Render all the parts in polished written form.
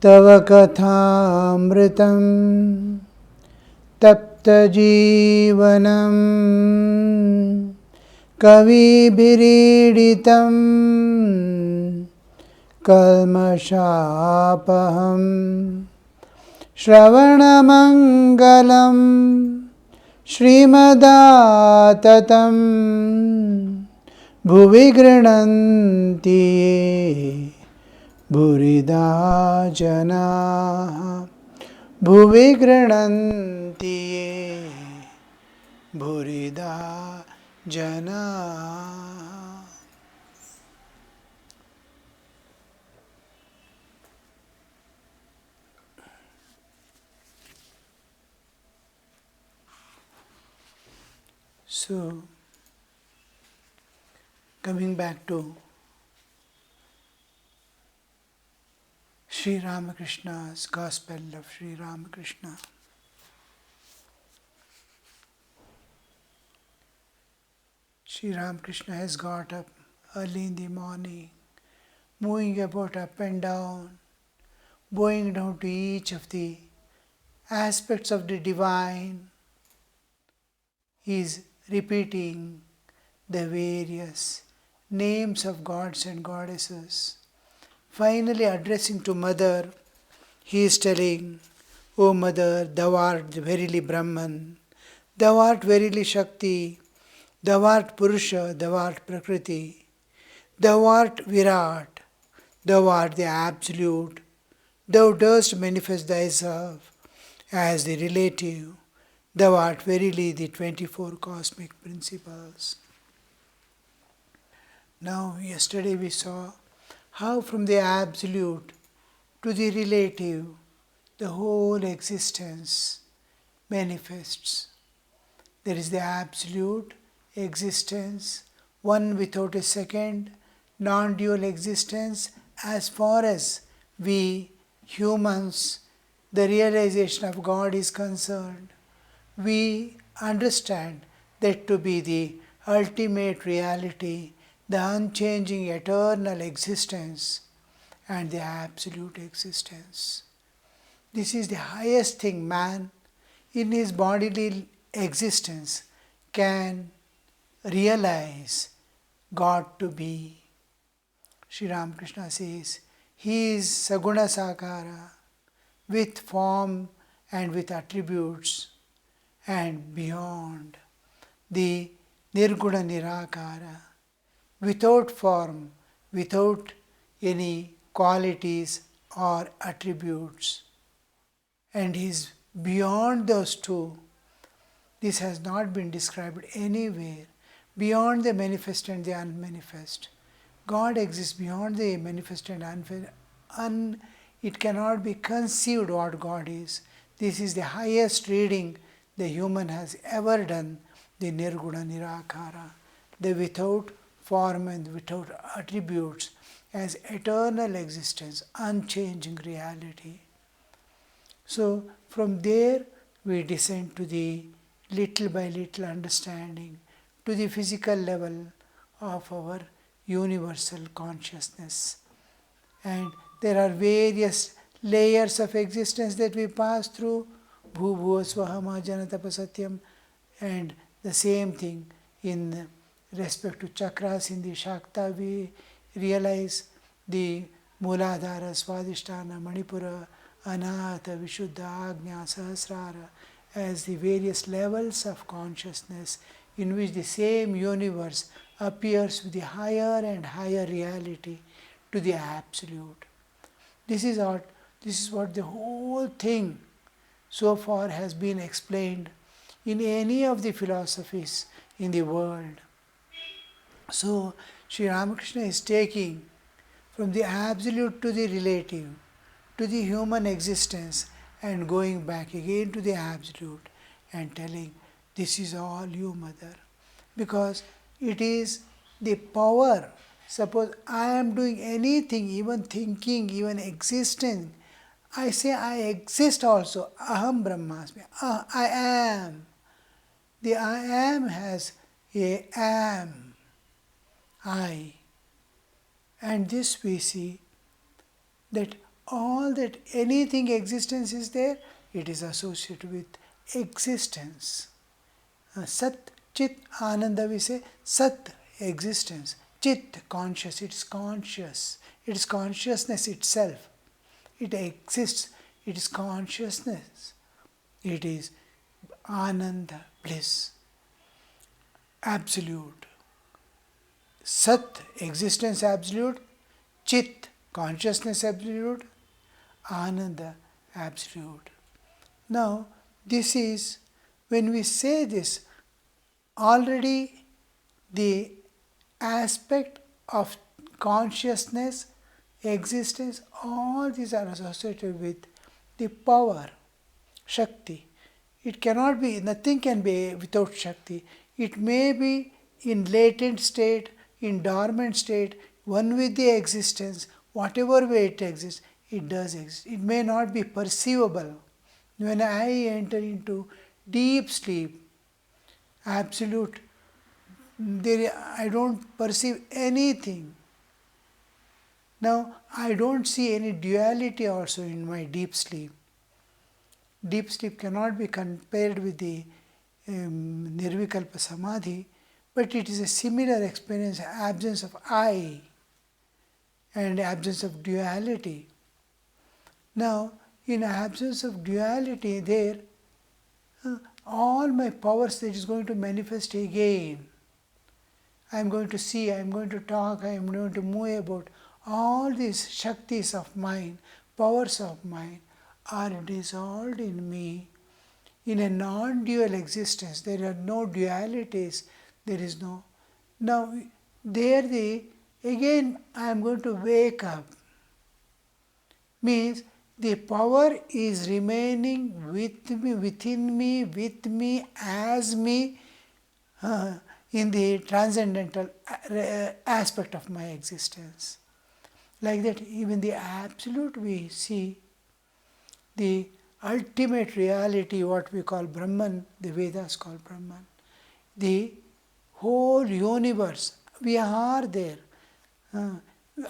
तव कथामृतं तप्तजीवनं कविभिरीडितं कल्मषापहं श्रवणमङ्गलं श्रीमदाततं भुवि गृह्णन्ति ये भूरिदा जनाः भुवि गृह्णन्ति ये भूरिदा जनाः. So, coming back to Sri Ramakrishna's Gospel of Sri Ramakrishna. Sri Ramakrishna has got up early in the morning, moving about up and down, bowing down to each of the aspects of the divine. He is repeating the various names of gods and goddesses. Finally, addressing to Mother, he is telling, O Mother, thou art verily Brahman, thou art verily Shakti, thou art Purusha, thou art Prakriti, thou art Virat, thou art the Absolute, thou dost manifest thyself as the relative, thou art verily the 24 cosmic principles. Now, yesterday we saw how from the absolute to the relative, the whole existence manifests. There is the absolute existence, one without a second, non-dual existence. As far as we humans, the realization of God is concerned, we understand that to be the ultimate reality, the unchanging eternal existence and the absolute existence. This is the highest thing man in his bodily existence can realize God to be. Sri Ramakrishna says, He is Saguna Sakara with form and with attributes and beyond the Nirguna Nirakara, without form, without any qualities or attributes. And he is beyond those two. This has not been described anywhere. Beyond the manifest and the unmanifest. God exists beyond the manifest and unmanifest. It cannot be conceived what God is. This is the highest reading the human has ever done, the Nirguna Nirakara, the without form and without attributes, as eternal existence, unchanging reality. So from there we descend to the little by little understanding, to the physical level of our universal consciousness. And there are various layers of existence that we pass through, Bhubhuva Swahama Janatapasatyam, and the same thing in respect to chakras in the Shakta, we realize the Muladhara, Swadhisthana, Manipura, Anahata, Vishuddha, Agnya, Sahasrara, as the various levels of consciousness in which the same universe appears with the higher and higher reality to the Absolute. This is what the whole thing so far has been explained in any of the philosophies in the world. So, Sri Ramakrishna is taking from the absolute to the relative, to the human existence, and going back again to the absolute and telling, this is all you, Mother. Because it is the power. Suppose I am doing anything, even thinking, even existing, I say I exist also. Aham Brahmasmi. I am. The I am has a am. I. And this we see that all that anything existence is there, it is associated with existence. Sat, Chit, Ananda we say Sat, existence. Chit, conscious, it is conscious. It is consciousness itself. It exists, it is consciousness. It is Ananda, bliss, absolute. Sat, existence absolute. Chit, consciousness absolute. Ananda, absolute. Now, this is, when we say this, already the aspect of consciousness, existence, all these are associated with the power, Shakti. It cannot be, nothing can be without Shakti. It may be in latent state, in dormant state, one with the existence, whatever way it exists, it does exist. It may not be perceivable. When I enter into deep sleep, absolute, I don't perceive anything. Now, I don't see any duality also in my deep sleep. Deep sleep cannot be compared with the Nirvikalpa Samadhi, but it is a similar experience, absence of I and absence of duality. Now, in absence of duality, there, all my powers that is going to manifest again. I am going to see, I am going to talk, I am going to move about. All these Shaktis of mine, powers of mine, are dissolved in me in a non-dual existence. There are no dualities. There is no. Now, again I am going to wake up. Means the power is remaining with me, within me, with me, as me, in the transcendental aspect of my existence. Like that, even the absolute we see, the ultimate reality, what we call Brahman, the Vedas call Brahman, the whole universe, we are there.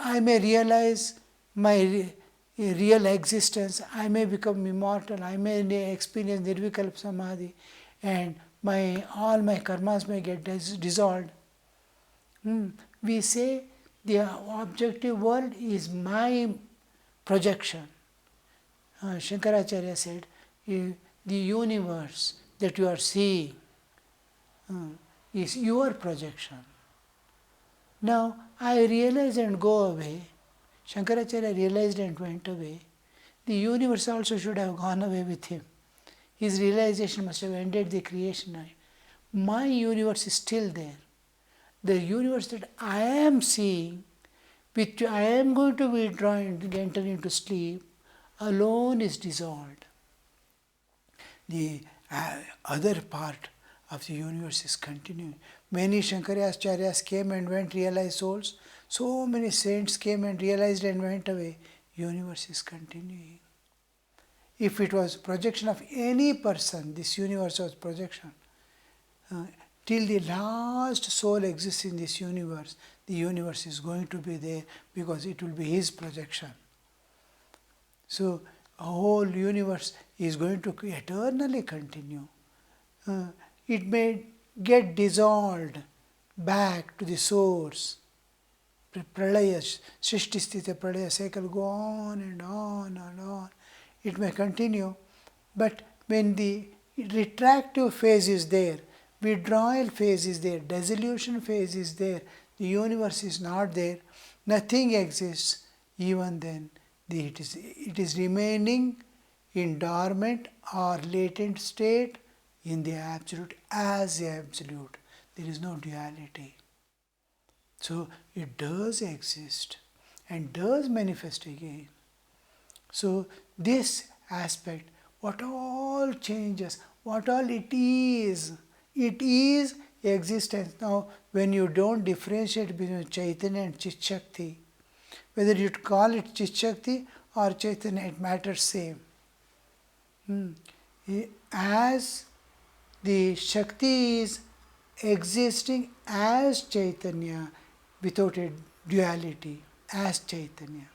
I may realize my real existence, I may become immortal, I may experience Nirvikalpa Samadhi, and all my karmas may get dissolved. We say the objective world is my projection. Shankaracharya said, the universe that you are seeing is your projection. Now, I realize and go away. Shankaracharya realized and went away. The universe also should have gone away with him. His realization must have ended the creation. My universe is still there. The universe that I am seeing, which I am going to withdraw and enter into sleep, alone is dissolved. The other part of the universe is continuing. Many Shankaracharyas came and went, realized souls. So many saints came and realized and went away. Universe is continuing. If it was projection of any person, this universe was projection. Till the last soul exists in this universe, the universe is going to be there because it will be his projection. So, a whole universe is going to eternally continue. It may get dissolved back to the source. Pralaya, Srishti Sthiti Pralaya cycle go on and on and on. It may continue, but when the retractive phase is there, withdrawal phase is there, dissolution phase is there, the universe is not there, nothing exists, even then it is remaining in dormant or latent state in the absolute as the absolute. There is no duality. So it does exist and does manifest again. So this aspect, what all changes, what all it is existence. Now when you don't differentiate between Chaitanya and Chit Shakti, whether you call it Chit Shakti or Chaitanya, it matters same. As the Shakti is existing as Chaitanya without a duality, as Chaitanya.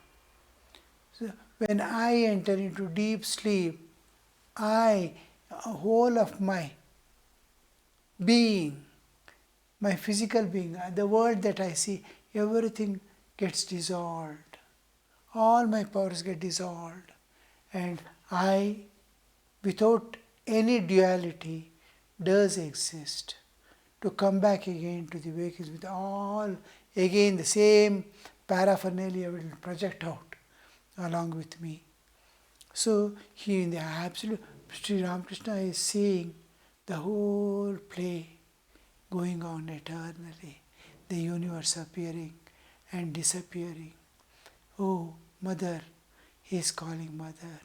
So When I enter into deep sleep, whole of my being, my physical being, the world that I see, everything gets dissolved. All my powers get dissolved. And I, without any duality, does exist. To come back again to the wakings with all, again the same paraphernalia will project out along with me. So he in the absolute, Sri Ramakrishna is seeing the whole play going on eternally, the universe appearing and disappearing. Oh, Mother, he is calling Mother.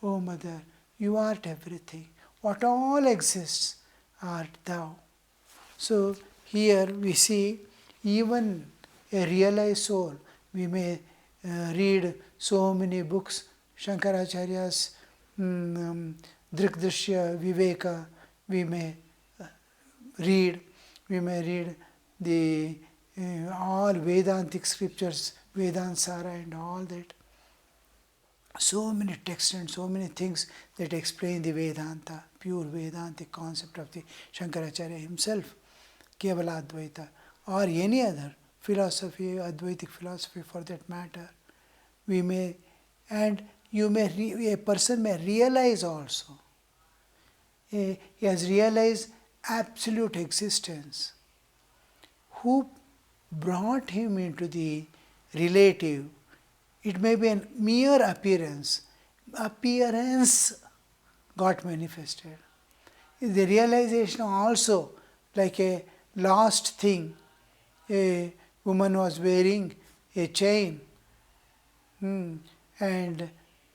Oh, Mother, you art everything. What all exists art thou. So here we see even a realized soul. We may read so many books, Shankaracharya's Drikdrishya Viveka, we may read the all Vedantic scriptures, Vedansara and all that. So many texts and so many things that explain the Vedanta, pure Vedantic concept of the Shankaracharya himself, Kevala Advaita, or any other philosophy, Advaitic philosophy for that matter. We may, and you may, a person may realize also. He has realized absolute existence. Who brought him into the relative? It may be a mere appearance. Appearance got manifested. The realization also, like a lost thing. A woman was wearing a chain, and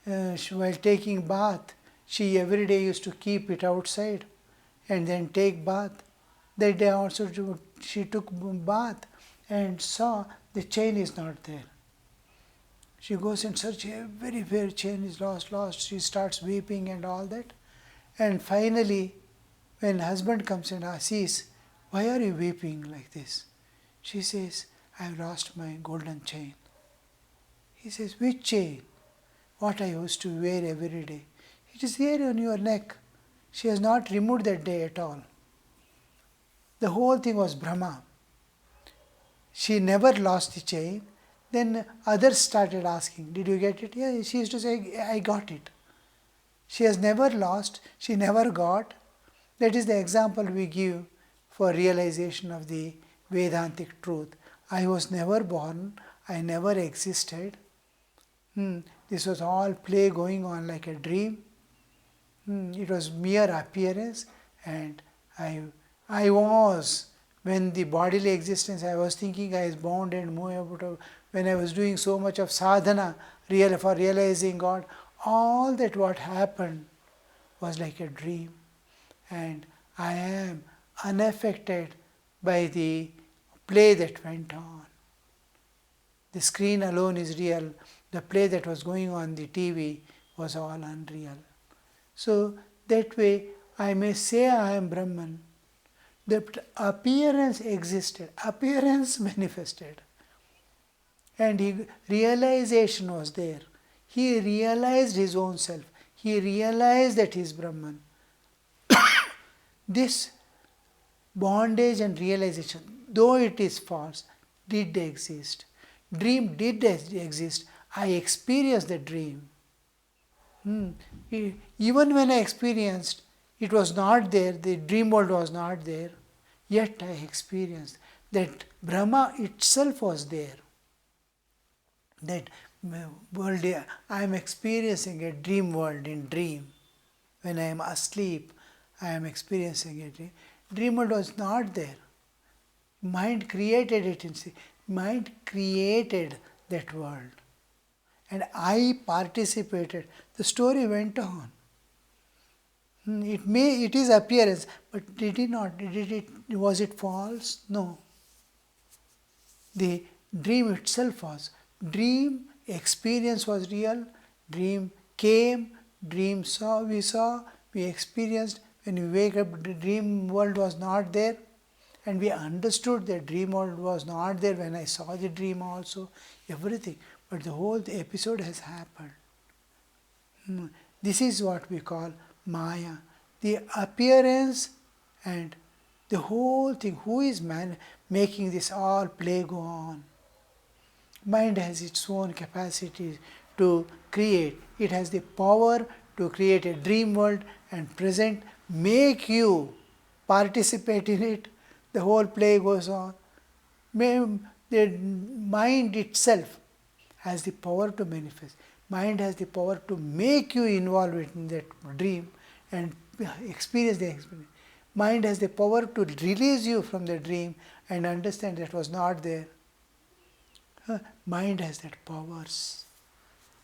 while taking bath, she every day used to keep it outside and then take bath. That day also she took bath and saw the chain is not there. She goes and searches, everywhere chain is lost. She starts weeping and all that. And finally, when husband comes and sees, why are you weeping like this? She says, I have lost my golden chain. He says, which chain? What I used to wear every day. It is here on your neck. She has not removed that day at all. The whole thing was Brahma. She never lost the chain. Then others started asking, did you get it? Yeah, she used to say, I got it. She has never lost, she never got. That is the example we give for realization of the Vedantic truth. I was never born, I never existed. This was all play going on like a dream. It was mere appearance, and I was, when the bodily existence, I was thinking I was bound and movable. When I was doing so much of sadhana for realizing God, all that what happened was like a dream. And I am unaffected by the play that went on. The screen alone is real. The play that was going on the TV was all unreal. So that way I may say I am Brahman. The appearance existed, appearance manifested. And realization was there. He realized his own self. He realized that he is Brahman. This bondage and realization, though it is false, did exist. Dream did exist. I experienced the dream. Even when I experienced, it was not there, the dream world was not there, yet I experienced that Brahma itself was there. That world, I am experiencing a dream world in dream. When I am asleep, I am experiencing a dream. Dream world was not there. Mind created it. Mind created that world. And I participated. The story went on. It is appearance, but did it not? Was it false? No. The dream itself was. Dream experience was real. Dream came. Dream saw, we experienced. When we wake up, the dream world was not there. And we understood that dream world was not there when I saw the dream also. Everything. but the whole episode has happened. This is what we call Maya. The appearance and the whole thing. Who is making this all play go on? Mind has its own capacity to create. It has the power to create a dream world and present, make you participate in it. The whole play goes on. The mind itself has the power to manifest. Mind has the power to make you involved in that dream and experience the experience. Mind has the power to release you from the dream and understand that was not there. Mind has that powers.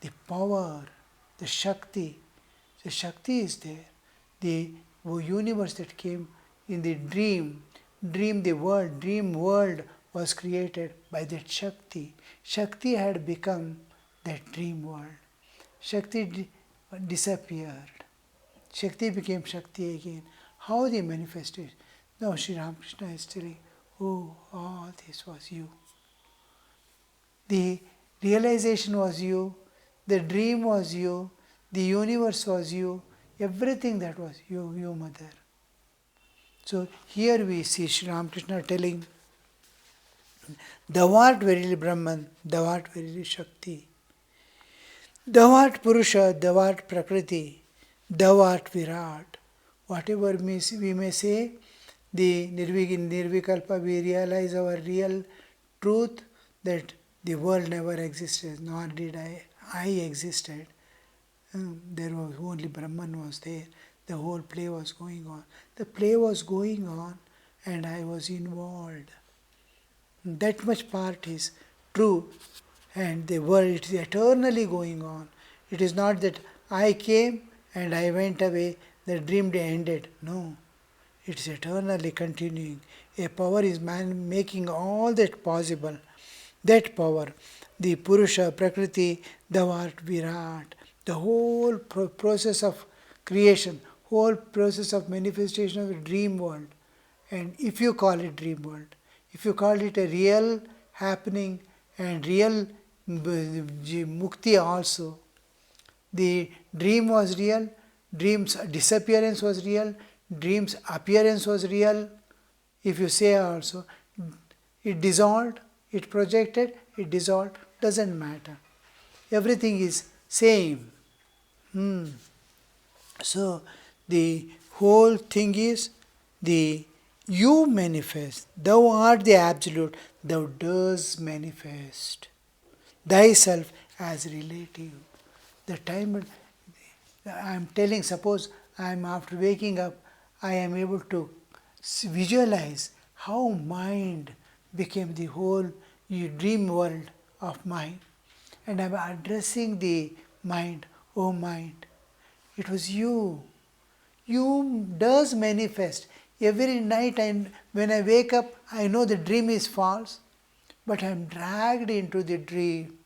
The power, the Shakti. The Shakti is there. The universe that came in the dream, dream world was created by that Shakti. Shakti had become that dream world. Shakti disappeared. Shakti became Shakti again. How they manifested? Now Sri Ramakrishna is telling, oh, all this was you. The realization was you, the dream was you, the universe was you, everything that was you, Mother. So here we see Sri Ramakrishna telling, Thou art verily Brahman, Thou art verily Shakti. Thou art Purusha, Thou art Prakriti, Thou art Virat. Whatever we may say, the Nirvikalpa, we realize our real truth that the world never existed, nor did I existed. There was only Brahman was there. The whole play was going on. The play was going on and I was involved. That much part is true, and the world is eternally going on. It is not that I came and I went away, the dream day ended. No, it is eternally continuing. A power is making all that possible. That power, the Purusha, Prakriti, Thou art Virat, the whole process of creation, whole process of manifestation of the dream world. And if you call it dream world, if you call it a real happening and real mukti also, the dream was real, dream's disappearance was real, dream's appearance was real. If you say also, it dissolved, it projected, it dissolved, doesn't matter. Everything is same. So the whole thing is the you manifest. Thou art the absolute. Thou does manifest thyself as relative. The time I am telling, suppose I am after waking up, I am able to visualize how mind became the whole dream world of mind. And I am addressing the mind, oh mind, it was you. You does manifest. Every night and when I wake up, I know the dream is false, but I am dragged into the dream.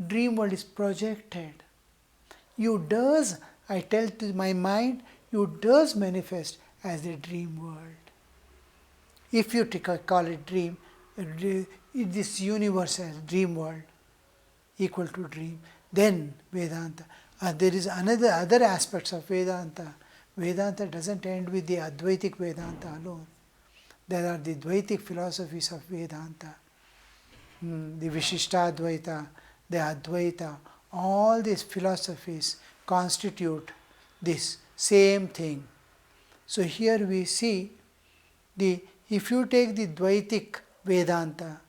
Dream world is projected. You does, I tell to my mind, you does manifest as the dream world. If you call it dream, this universe as dream world, equal to dream, then Vedanta. There is other aspects of Vedanta. Vedanta doesn't end with the Advaitic Vedanta alone. There are the Dvaitic philosophies of Vedanta, the Vishishtadvaita, the Advaita. All these philosophies constitute this same thing. So here we see if you take the Dvaitic Vedanta,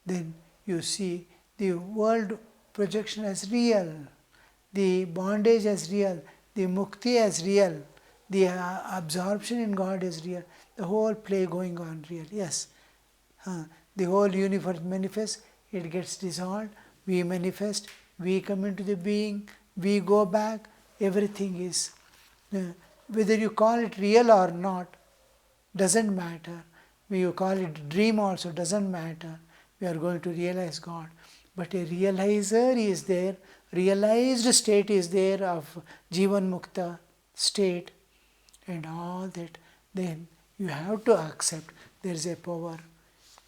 then you see the world projection as real, the bondage as real, the mukti as real, the absorption in God is real, the whole play going on real. Yes, the whole universe manifests, it gets dissolved, we manifest, we come into the being, we go back, everything is, whether you call it real or not, doesn't matter. You call it dream also, doesn't matter. We are going to realize God. But a realizer is there, realized state is there of Jivan Mukta state and all that. Then you have to accept there is a power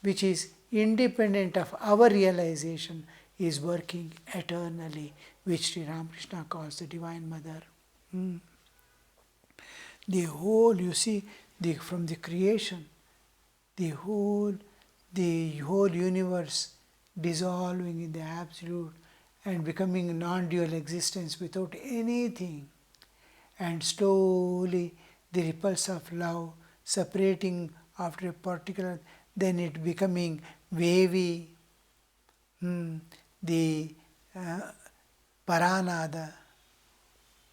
which is independent of our realization, is working eternally, which Sri Ramakrishna calls the Divine Mother. The whole, you see, from the creation, the whole universe dissolving in the absolute and becoming non-dual existence without anything, and slowly the ripples of love separating after a particular, then it becoming wavy, the paranada,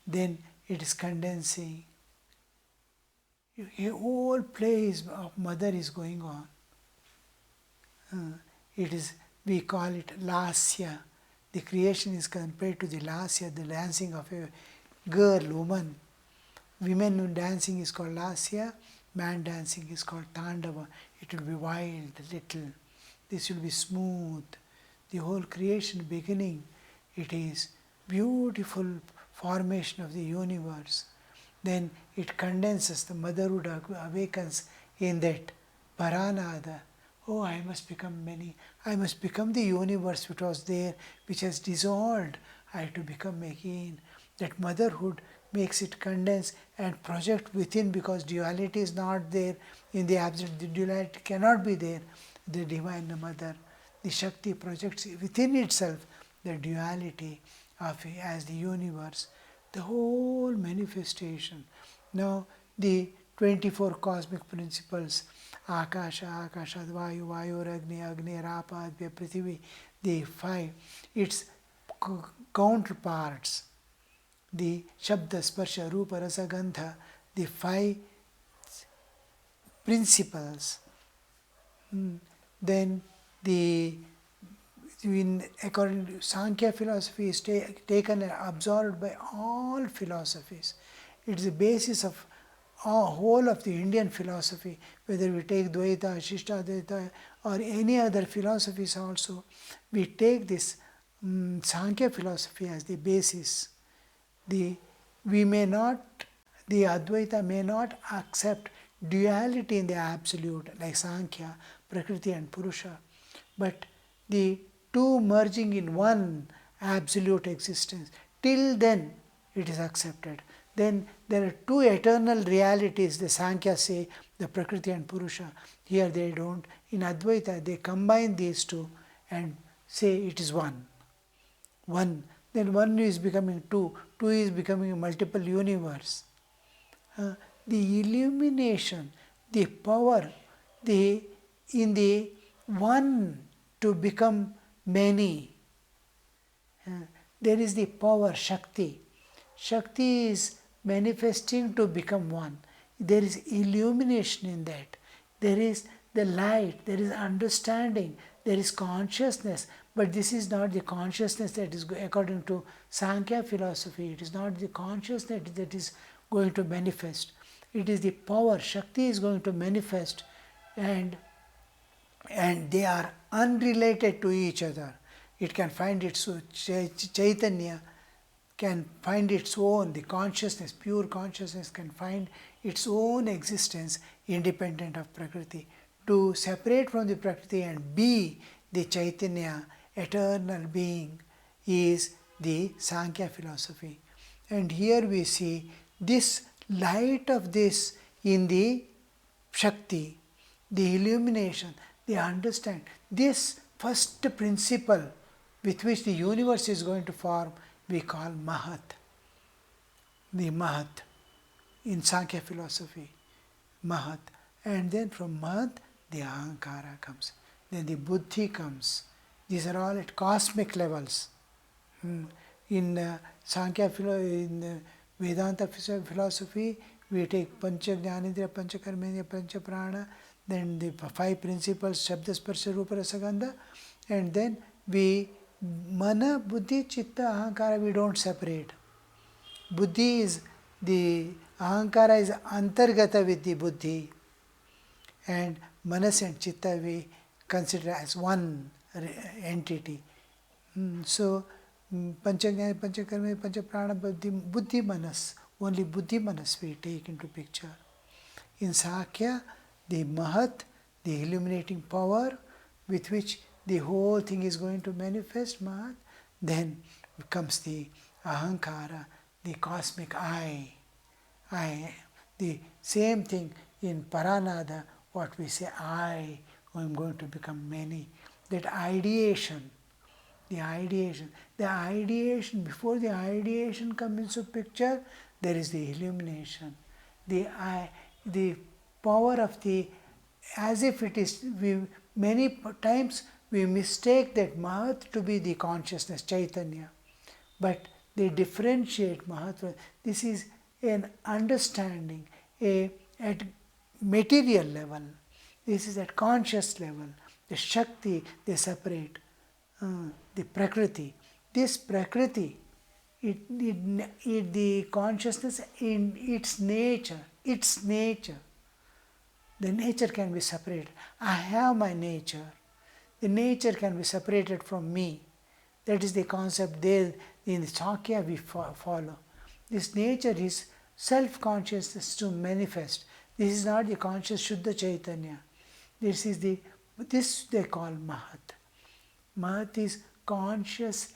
then it is condensing. A whole play of mother is going on. It is, we call it lasya. The creation is compared to the lasya, the dancing of a girl, woman. Women dancing is called lasya, man dancing is called tandava. It will be wild, little. This will be smooth. The whole creation beginning, it is beautiful formation of the universe. Then it condenses, the motherhood awakens in that paranada. Oh, I must become many. I must become the universe which was there, which has dissolved. I have to become again. That motherhood makes it condense and project within, because duality is not there in the absolute. The duality cannot be there. The Divine Mother, the Shakti projects within itself the duality of as the universe, the whole manifestation. Now the 24 cosmic principles, Akasha, Akashad, Vayu, Vayu, Agni, Agni, Rapa, Advya, Prithivi, the 5, its counterparts, the Shabda, Sparsha, Rupa, Rasa, Gandha, the 5 principles. Then according to Sankhya philosophy is taken and absorbed by all philosophies. It is the basis of whole of the Indian philosophy, whether we take Dvaita, Shishta, or any other philosophies also. We take this Sankhya philosophy as the basis. The Advaita may not accept duality in the absolute, like Sankhya, Prakriti and Purusha, but the two merging in one absolute existence. Till then it is accepted. Then there are two eternal realities, the Sankhya say, the Prakriti and Purusha. Here they don't. In Advaita they combine these two and say it is one. One. Then one is becoming two. Two is becoming a multiple universe. The illumination, the power, in the one to become many. There is the power, Shakti. Shakti is manifesting to become one. There is illumination in that. There is the light, there is understanding, there is consciousness. But this is not the consciousness that is, according to Sankhya philosophy, it is not the consciousness that is going to manifest. It is the power, Shakti is going to manifest, and they are unrelated to each other. It can find its Chaitanya can find its own, the consciousness, pure consciousness can find its own existence independent of Prakriti. To separate from the Prakriti and be the Chaitanya, eternal being, is the Sankhya philosophy. And here we see this light of this in the Shakti, the illumination, the understand. This first principle with which the universe is going to form, we call Mahat. The Mahat in Sankhya philosophy, Mahat. And then from Mahat, the Ahankara comes. Then the Buddhi comes. These are all at cosmic levels. In Sankhya in Vedanta philosophy, we take Pancha Jnanendriya, Pancha Karmendriya, Pancha Prana, then the 5 principles, Shabda, Sparsha, Rupa, Rasa, Gandha, and then we Mana, Buddhi, Chitta, Ahankara, we don't separate. Buddhi is the Ahankara is Antargata with the Buddhi, and Manas and Chitta we consider as one entity. So Panchagna, Panchakarma, Panchaprana, Buddhi Manas, only Buddhi Manas we take into picture. In Sakya, the Mahat, the illuminating power with which the whole thing is going to manifest, Mahat, then comes the Ahankara, the cosmic I. The same thing in Paranada, what we say, I am going to become many. That ideation, before the ideation comes into picture, there is the illumination. The power of the, as if it is, many times we mistake that Mahat to be the consciousness, Chaitanya. But they differentiate Mahatma. This is an understanding at material level. This is at conscious level. The Shakti, they separate. The Prakriti. This Prakriti, the consciousness in its nature, the nature can be separated. I have my nature. The nature can be separated from me. That is the concept there in the Sakya we follow. This nature is self-consciousness to manifest. This is not the conscious Shuddha Chaitanya. This they call Mahat. Mahat is conscious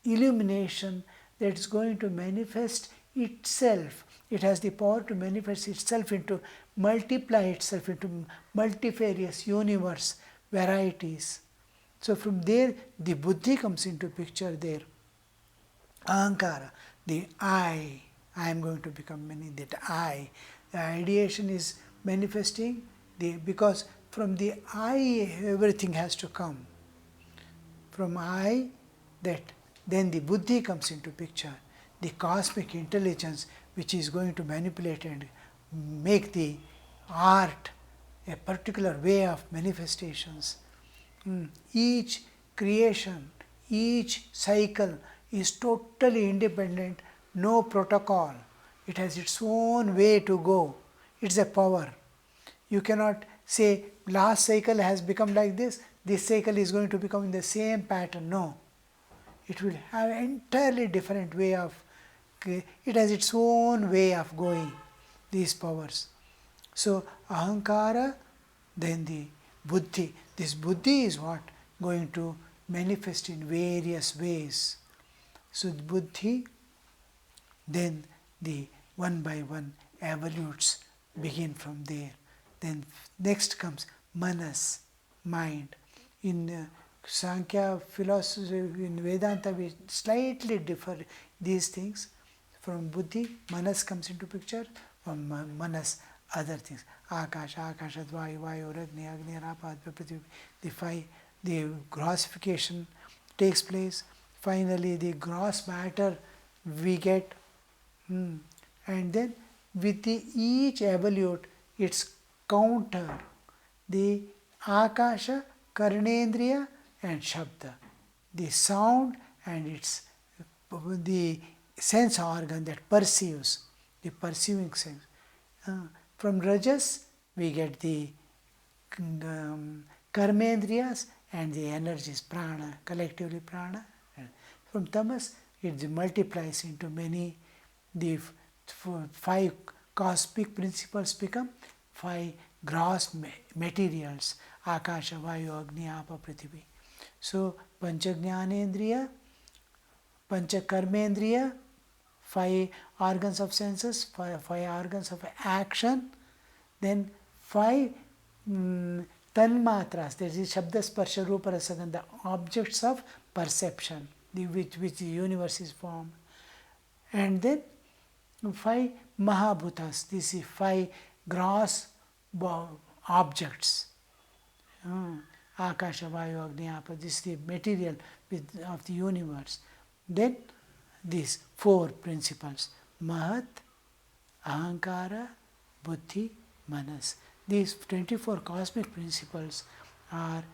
illumination that is going to manifest itself. It has the power to manifest itself into, multiply itself into multifarious universe, varieties. So from there, the buddhi comes into picture there. Ahankara, the I am going to become many, that I. The ideation is manifesting, because from the I, everything has to come. From I, that then the buddhi comes into picture, the cosmic intelligence which is going to manipulate and make the art a particular way of manifestations. Each creation, each cycle is totally independent, no protocol. It has its own way to go. It's a power. You cannot say last cycle has become like this cycle is going to become in the same pattern. No. It will have an entirely different way of, it has its own way of going, these powers. So Ahankara, then the buddhi. This buddhi is what going to manifest in various ways. So the buddhi, then the one by one evolutes, begin from there. Then next comes manas, mind. In Sankhya philosophy, in Vedanta, we slightly differ these things. From buddhi, manas comes into picture. From manas, other things. Akasha, Vayu, Agni, Rapa, Prithvi. The grossification takes place. Finally, the gross matter we get. And then with each evolute, its counter, the Akasha, Karnendriya and Shabda, the sound and its the sense organ that perceives, the perceiving sense. From Rajas we get the Karmendriyas and the energies, prana, collectively prana. From Tamas it multiplies into many. The 5 cosmic principles become 5 gross materials, Akasha, Vayu, Agni, Apa, Prithvi. So Pancha Jnanendriya, Pancha Karmendriya, 5 organs of senses, 5 organs of action, then 5 tanmatras, that is Shabda, Sparsha, Rupa, Rasa, Gandha, objects of perception, which the universe is formed. And then 5 Mahabhutas, this is 5 gross objects. Akasha, Vayu, Agni, Apa, this is the material of the universe. Then these 4 principles, Mahat, Ahankara, Buddhi, Manas. These 24 cosmic principles are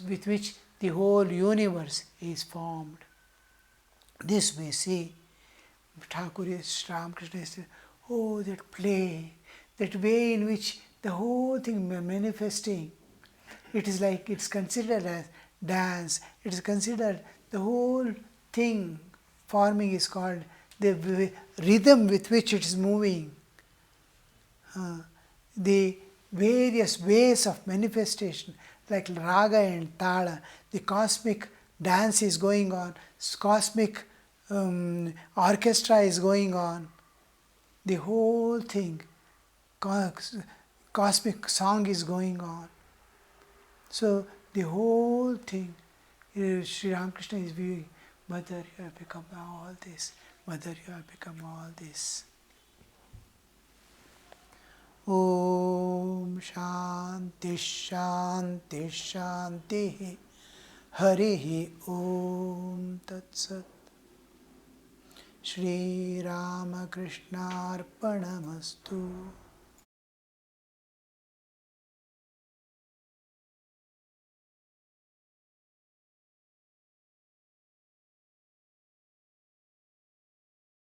with which the whole universe is formed. This we see. Thakur is, Ramakrishna is, oh, that play, that way in which the whole thing manifesting. It is like it's considered as dance. It is considered the whole thing forming is called the rhythm with which it is moving. The various ways of manifestation, like raga and tala, the cosmic dance is going on, cosmic orchestra is going on, the whole thing, cosmic song is going on. So the whole thing, Sri Ramakrishna is viewing, Mother, you have become all this, Mother, you have become all this. Om Shanti Shanti Shanti Harihi Om Tat Sat. Shri Ramakrishna Arpanamastu.